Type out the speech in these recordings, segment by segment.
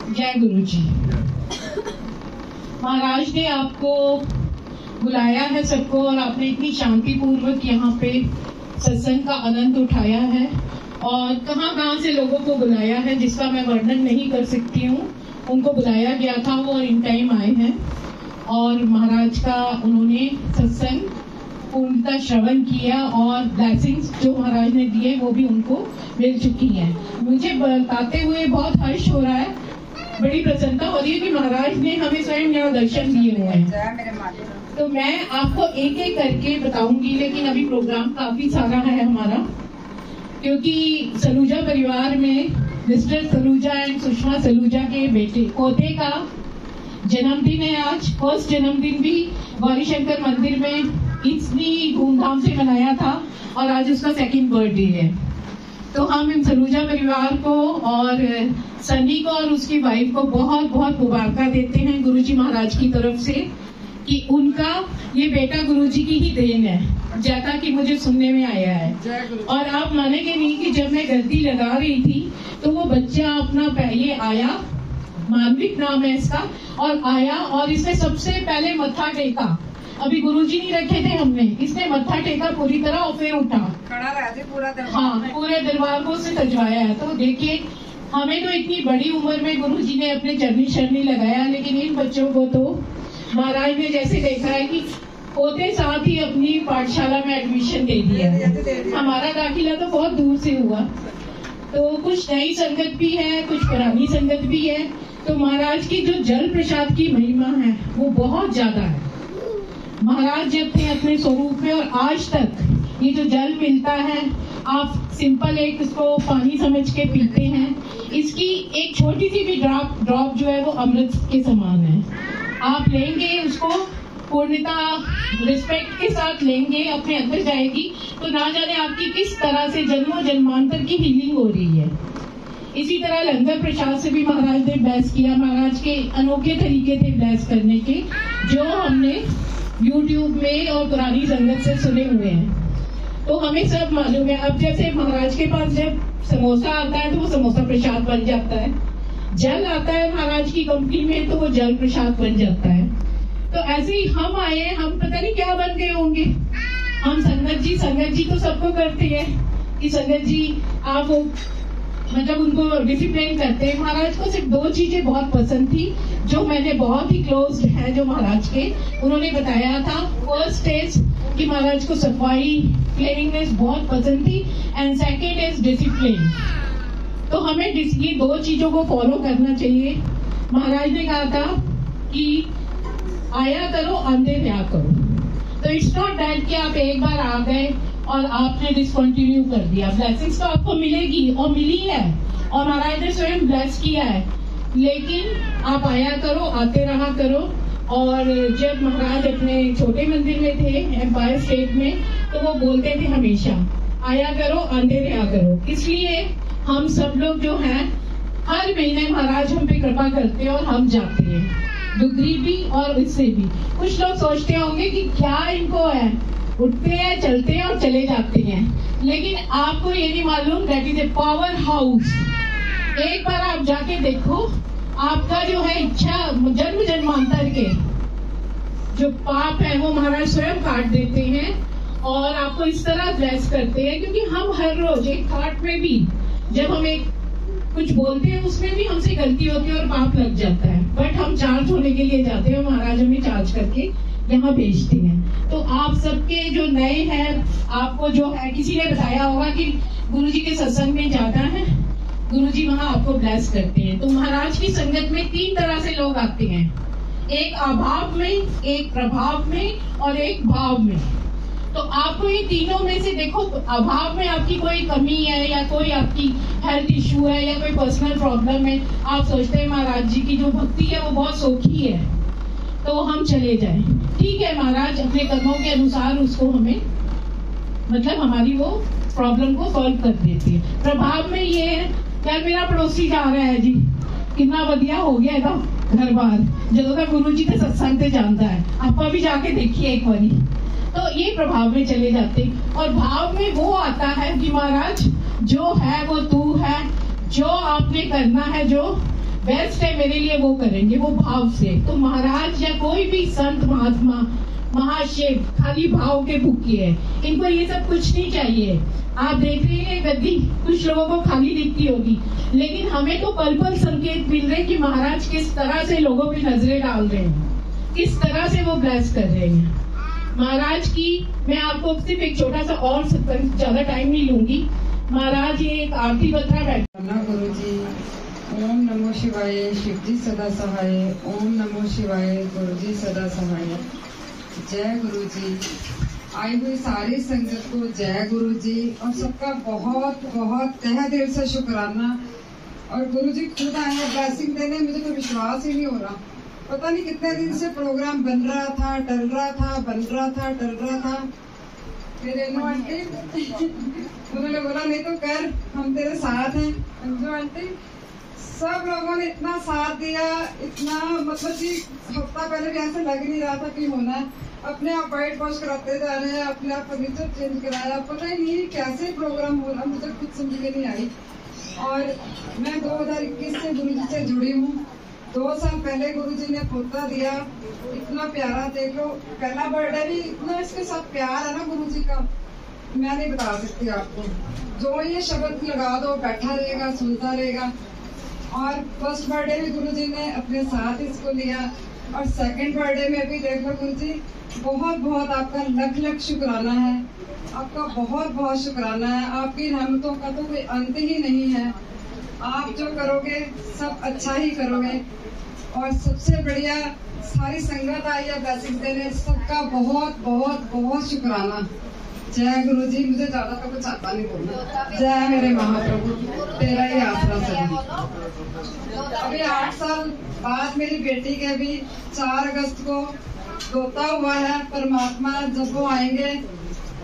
जय गुरु जी। महाराज ने आपको बुलाया है सबको, और आपने इतनी शांति पूर्वक यहाँ पे सत्संग का आनंद उठाया है, और कहाँ से लोगों को बुलाया है जिसका मैं वर्णन नहीं कर सकती हूँ। उनको बुलाया गया था वो, और इन टाइम आए हैं, और महाराज का उन्होंने सत्संग पूर्णतः श्रवण किया, और ब्लेसिंग्स जो महाराज ने दिए वो भी उनको मिल चुकी हैं। मुझे बताते हुए बहुत हर्ष हो रहा है, बड़ी प्रसन्नता हो रही है कि महाराज ने हमें स्वयं यहाँ दर्शन दिए हुए हैं। तो मैं आपको एक एक करके बताऊंगी, लेकिन अभी प्रोग्राम काफी सारा है हमारा, क्योंकि सलूजा परिवार में मिस्टर सलूजा एंड सुषमा सलूजा के बेटे पोते का जन्मदिन है आज। फर्स्ट जन्मदिन भी गौरी शंकर मंदिर में इतनी धूमधाम से मनाया था, और आज उसका सेकंड बर्थडे है। तो हम इन सलूजा परिवार को और सनी को और उसकी वाइफ को बहुत बहुत मुबारक देते हैं गुरुजी महाराज की तरफ से, कि उनका ये बेटा गुरुजी की ही देन है, जैसा कि मुझे सुनने में आया है। और आप मानेंगे नहीं कि जब मैं गलती लगा रही थी तो वो बच्चा अपना ये आया, मानविक नाम है इसका, और आया और इसने सबसे पहले मत्था टेका। अभी गुरुजी नहीं रखे थे हमने, इसने मत्था टेका पूरी तरह और फिर उठा, खड़ा रहा थे पूरा दरबार। हाँ, पूरे दरबार को उसने सजवाया है। तो देखिए, हमें तो इतनी बड़ी उम्र में गुरुजी ने अपने चरनी शरणी लगाया, लेकिन इन बच्चों को तो महाराज ने जैसे देखा है कि होते साथ ही अपनी पाठशाला में एडमिशन दे दिया है। हमारा दाखिला तो बहुत दूर से हुआ, तो कुछ नई संगत भी है, कुछ पुरानी संगत भी है। तो महाराज की जो जल प्रसाद की महिमा है वो बहुत ज्यादा है। महाराज जब थे अपने स्वरूप में, और आज तक ये जो जल मिलता है, आप सिंपल एक इसको पानी समझ के पीते हैं, इसकी एक छोटी सी भी ड्रॉप जो है वो अमृत के समान है। आप लेंगे उसको पूर्णता रिस्पेक्ट के साथ लेंगे, अपने अंदर जाएगी, तो ना जाने आपकी किस तरह से जन्मों जन्मांतर की हीलिंग हो रही है। इसी तरह लंगर प्रसाद से भी महाराज ने ब्लेस किया। महाराज के अनोखे तरीके थे ब्लेस करने के, जो हमने YouTube में और पुरानी संगत से सुने हुए हैं, तो हमें सब मालूम है। अब जैसे महाराज के पास जब समोसा आता है तो वो समोसा प्रसाद बन जाता है, जल आता है महाराज की कंपनी में तो वो जल प्रसाद बन जाता है। तो ऐसे ही हम आए, हम पता नहीं क्या बन गए होंगे। हम संगत जी तो सबको करते हैं कि संगत जी आप मतलब उनको डिसिप्लिन करते हैं। महाराज को सिर्फ दो चीजें बहुत पसंद थी, जो मैंने बहुत ही क्लोज है जो महाराज के, उन्होंने बताया था। फर्स्ट इज कि महाराज को सफाई क्लीनिंगनेस बहुत पसंद थी, एंड सेकेंड इज डिसिप्लिन। तो हमें ये दो चीजों को फॉलो करना चाहिए। महाराज ने कहा था कि आया करो, आंदे रहा करो। तो इट्स नॉट दैट कि आप एक बार आ गए और आपने डिसकंटिन्यू कर दिया। ब्लेसिंग्स तो आपको मिलेगी, और मिली है, और महाराज ने स्वयं ब्लेस किया है, लेकिन आप आया करो, आते रहा करो। और जब महाराज अपने छोटे मंदिर में थे एम्पायर स्टेट में, तो वो बोलते थे हमेशा आया करो, आंदे रहा करो। इसलिए हम सब लोग जो हैं हर महीने महाराज हम पे कृपा करते हैं और हम जाते हैं, डुगरी भी और इससे भी। कुछ लोग सोचते होंगे कि क्या इनको है, उठते हैं, चलते हैं और चले जाते हैं, लेकिन आपको ये नहीं मालूम that is a power house. एक बार आप जाके देखो, आपका जो है इच्छा जन्म जन्मांतर के जो पाप है वो महाराज स्वयं काट देते हैं, और आपको इस तरह ब्लेस करते हैं। क्योंकि हम हर रोज एक थॉट में भी जब हम एक कुछ बोलते हैं उसमें भी हमसे गलती होती है और पाप लग जाता है, बट हम चार्ज होने के लिए जाते हैं, महाराज हमें चार्ज करके यहाँ भेजते हैं। तो आप सबके जो नए हैं, आपको जो है किसी ने बताया होगा कि गुरुजी के सत्संग में जाना है, गुरुजी वहाँ आपको ब्लेस करते हैं। तो महाराज की संगत में तीन तरह से लोग आते हैं, एक अभाव में, एक प्रभाव में और एक भाव में। तो आपको ये तीनों में से देखो, अभाव में आपकी कोई कमी है या कोई आपकी हेल्थ इश्यू है या कोई पर्सनल प्रॉब्लम है, आप सोचते हैं महाराज जी की जो भक्ति है वो बहुत सोखी है तो हम चले जाएं। ठीक है, महाराज अपने कर्मों के अनुसार उसको हमें मतलब हमारी वो प्रॉब्लम को सॉल्व कर देती है। प्रभाव में ये है, यार मेरा पड़ोसी जा रहा है जी, कितना बढ़िया हो गया था घर बार, जो गुरु जी के सत्संग से जानता है, आप भी जाके देखिए एक बारी। तो ये प्रभाव में चले जाते। और भाव में वो आता है कि महाराज जो है वो तू है, जो आपने करना है, जो बेस्ट है मेरे लिए वो करेंगे, वो भाव से। तो महाराज या कोई भी संत महात्मा महाशिव खाली भाव के भूखे है, इनको ये सब कुछ नहीं चाहिए। आप देख रहे हैं गद्दी कुछ लोगों को खाली दिखती होगी, लेकिन हमें तो पल पल संकेत मिल रहे कि महाराज किस तरह से लोगों पे नजरें डाल रहे हैं, किस तरह से वो ब्लेस कर रहे हैं महाराज की। मैं आपको सिर्फ एक छोटा सा और ज्यादा टाइम नहीं लूंगी। महाराज ये एक आरती बतरा बैठा। गुरु जी, ओम नमो शिवाय, शिव जी सदा सहाय। ओम नमो शिवाय, गुरु जी सदा सहाय। जय गुरु जी। आई हुई सारी संगत को जय गुरु जी, और सबका बहुत बहुत तहे दिल से शुक्राना। और गुरु जी खुद आए हैं ब्लेसिंग देने, मुझे तो विश्वास ही नहीं हो रहा। पता नहीं कितने दिन से प्रोग्राम बन रहा था, टल रहा था, बन रहा था, टल रहा था। फिर आंटी उन्होंने बोला नहीं तो कर, हम तेरे साथ हैं। अंजू आंटी, सब लोगों ने इतना साथ दिया, इतना मतलब कि हफ्ता पहले भी ऐसा लग नहीं रहा था कि होना है। अपने आप वाइट वॉश कराते जा रहे हैं, अपने आप फर्नीचर चेंज कराया, पता ही नहीं कैसे प्रोग्राम हो रहा, मुझे कुछ समझ में नहीं आई। और मैं 2021 से गुरुजी से जुड़ी हूँ। 2 साल पहले गुरुजी ने पोता दिया, इतना प्यारा, देख लो पहला बर्थडे भी इतना इसके साथ प्यार है ना गुरुजी का, मैं नहीं बता सकती आपको। जो ये शब्द लगा दो बैठा रहेगा, सुनता रहेगा। और फर्स्ट बर्थडे में गुरुजी ने अपने साथ इसको लिया, और सेकंड बर्थडे में भी देख लो गुरुजी, बहुत बहुत आपका लख लख शुक्राना है, आपका बहुत बहुत शुक्राना है। आपकी रहमतों का तो कोई अंत ही नहीं है। आप जो करोगे सब अच्छा ही करोगे। और सबसे बढ़िया सारी संगत आई है ब्लेसिंग देने, सबका बहुत बहुत बहुत शुक्राना। जय गुरु जी। मुझे ज्यादा तो कुछ आता नहीं बोलना। जय मेरे महाप्रभु, तेरा ही आसरा सही। अभी 8 साल बाद मेरी बेटी के भी 4 अगस्त को रोता हुआ है। परमात्मा जब वो आएंगे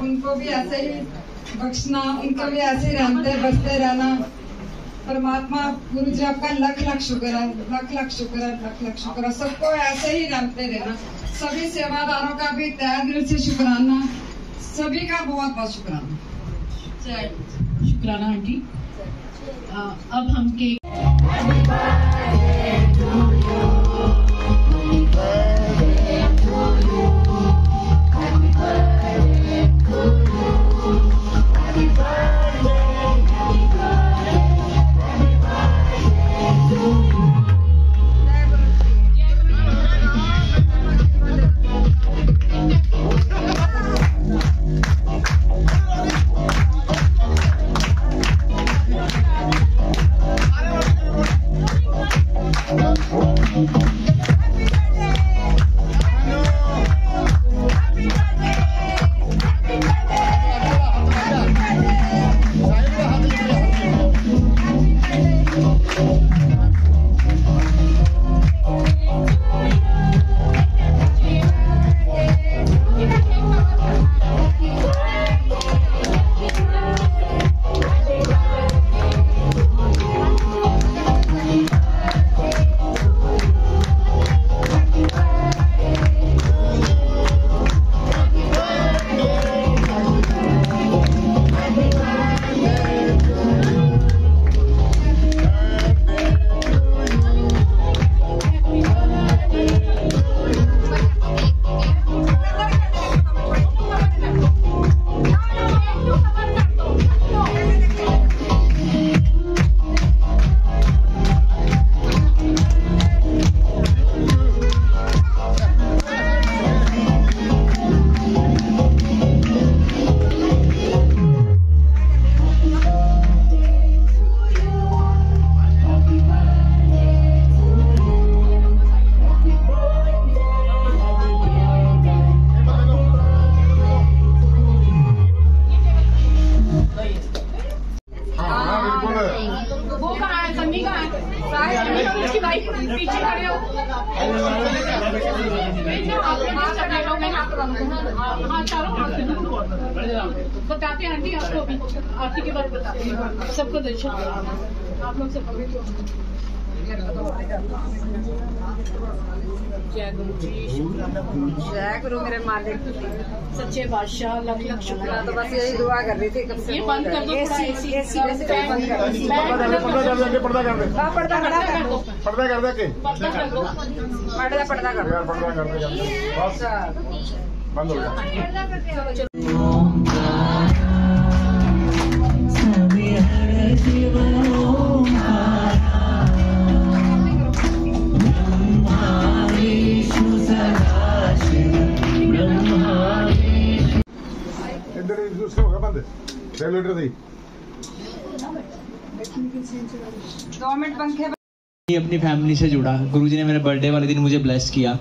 उनको भी ऐसे ही बख्शना, उनका भी ऐसे ही रहते बचते रहना। परमात्मा गुरु जी आपका लख लख शुक्र है, लख लख शुक्र है, लख लख शुक्र है। सबको ऐसे ही रहते रहना। सभी सेवादारों का भी तहे दिल से शुक्राना, सभी का बहुत बहुत शुक्राना। जय शुक्राना आंटी। अब हम केक पीछे खड़े हो। बताते हैं आंटी आपको अभी आरती के बाद बताते हैं सबको दर्शन आप लोग सब जय गुरु जी, जय गुरु मेरे मालिक, सच्चे बादशाह, लख लख शुक्र। तो बस यही दुआ कर रही थी कब से। ये बंद कर दो थोड़ा, पर्दा कर दे, पर्दा कर दे, पर्दा खड़ा कर दो, पर्दा कर दे के पर्दा कर दो। पर्दा कर दो यार, पर्दा कर दे बस बंद हो गया। इधर उसका होगा बंद रेगुलेटर से 2 मिनट पंखे। अपनी फैमिली से जुड़ा, गुरुजी ने मेरे बर्थडे वाले दिन मुझे ब्लेस किया।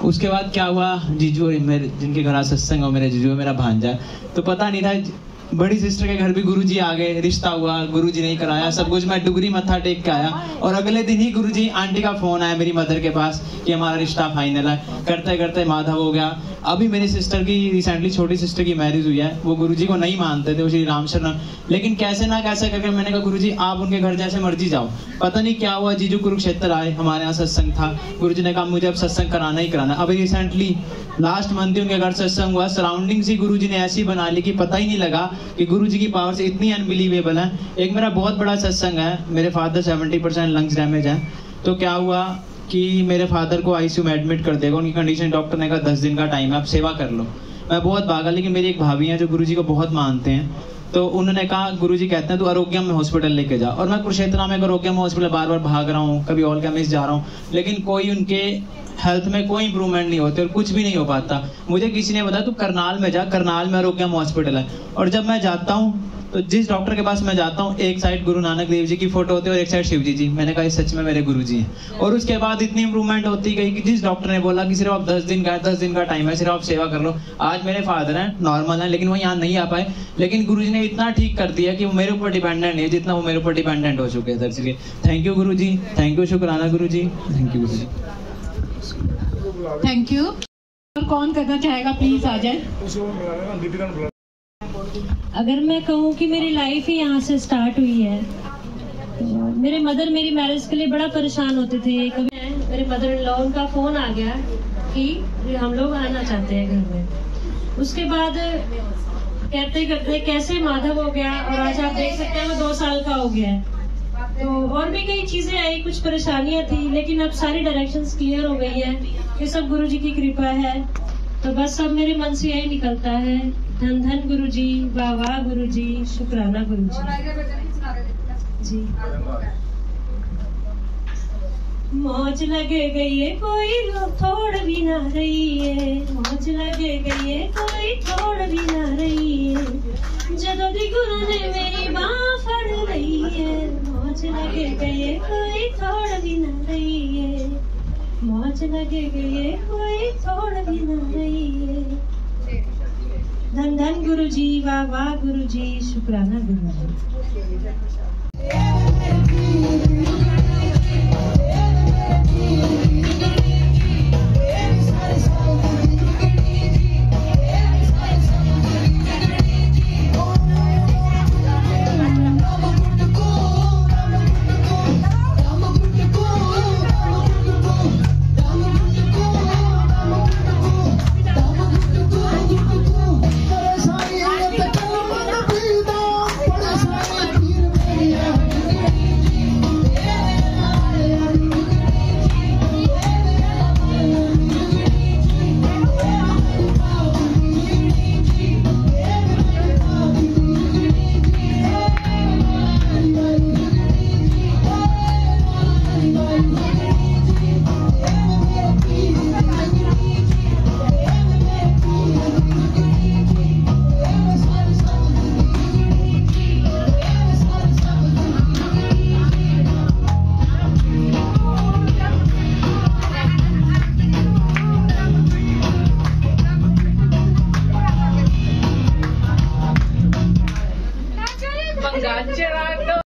उसके बाद क्या हुआ, जीजू मेरे जिनके घर आज सत्संग हो, मेरे जीजू मेरा भांजा है, तो पता नहीं था बड़ी सिस्टर के घर भी गुरुजी आ गए, रिश्ता हुआ, गुरुजी ने कराया सब कुछ। मैं डुगरी मत्था टेक के आया और अगले दिन ही गुरुजी आंटी का फोन आया मेरी मदर के पास कि हमारा रिश्ता फाइनल है। करते करते माधव हो गया। अभी मेरी सिस्टर की रिसेंटली छोटी सिस्टर की मैरिज हुई है। वो गुरुजी को नहीं मानते थे, वो श्री राम शरण, लेकिन कैसे ना कैसे करके मैंने कहा गुरुजी आप उनके घर जैसे मर्जी जाओ। पता नहीं क्या हुआ, जीजू कुरुक्षेत्र आए, हमारे यहाँ सत्संग था, गुरुजी ने कहा मुझे अब सत्संग कराना ही कराना। अभी रिसेंटली लास्ट मंथ ही उनके घर सत्संग हुआ। सराउंडिंग्स ही गुरुजी ने ऐसी बना ली कि पता ही नहीं लगा कि गुरुजी की पावर से इतनी अनबिलीवेबल है। एक मेरा बहुत बड़ा सत्संग है, मेरे फादर 70% लंग्स डैमेज है। तो क्या हुआ कि मेरे फादर को आईसीयू में एडमिट कर देगा, उनकी कंडीशन डॉक्टर ने कहा 10 दिन का टाइम है, आप सेवा कर लो। मैं बहुत भागा, लेकिन मेरी एक भाभी है जो गुरुजी को बहुत मानते हैं, तो उन्होंने कहा गुरुजी कहते हैं तू आरोग्यम में हॉस्पिटल लेके जा। और मैं कुरुक्षेत्र में आरोग्यम हॉस्पिटल बार बार भाग रहा हूँ, कभी ऑल केमिस्ट जा रहा हूँ, लेकिन कोई उनके हेल्थ में कोई इंप्रूवमेंट नहीं होती और कुछ भी नहीं हो पाता। मुझे किसी ने बताया तू करनाल में जा, करनाल में आरोग्यम हॉस्पिटल है। और जब मैं जाता हूँ तो जिस डॉक्टर के पास मैं जाता हूँ, एक साइड गुरु नानक देव जी की फोटो होती है और एक साइड शिव जी। मैंने कहा सच में मेरे गुरु जी हैं। और उसके बाद इतनी इंप्रूवमेंट होती गई कि जिस डॉक्टर ने बोला कि सिर्फ आप 10 दिन का टाइम है, सिर्फ आप सेवा कर लो। आज मेरे फादर हैं, नॉर्मल हैं, लेकिन वो यहाँ नहीं आ पाए, लेकिन गुरु जी ने इतना ठीक कर दिया कि वो मेरे ऊपर डिपेंडेंट नहीं, जितना वो मेरे ऊपर डिपेंडेंट हो चुके हैं। इसलिए thank you Guru ji, thank you, शुक्राना गुरु जी, thank you Guru ji, thank you. और कौन करना चाहेगा प्लीज आ जाए। अगर मैं कहूँ कि मेरी लाइफ ही यहाँ से स्टार्ट हुई है, तो मेरे मदर मेरी मैरिज के लिए बड़ा परेशान होते थे। कभी मेरे मदर इन लॉ उनका फोन आ गया कि हम लोग आना चाहते हैं घर में। उसके बाद कहते करते कैसे माधव हो गया और आज आप देख सकते हैं वो 2 साल का हो गया है। तो और भी कई चीजें आई, कुछ परेशानियां थी, लेकिन अब सारी डायरेक्शंस क्लियर हो गई है कि सब गुरु जी की कृपा है। तो बस सब मेरे मन से यही निकलता है, धन धन गुरु जी, वाह वाह गुरु जी, शुक्राना गुरु जी। मौज लगे गई है कोई थोड़ भी ना रही है, मौज लगे गई है कोई थोड़ भी ना रही है, जदों दी गुरु ने मेरी बांह फड़ रही है। मौज लगे गई है कोई थोड़ भी ना रही है, मौज लगे गई है कोई थोड़ भी ना रही है। धन धन गुरु जी, वाह वाह गुरु जी, शुक्राना गुरु जी। Gotcha.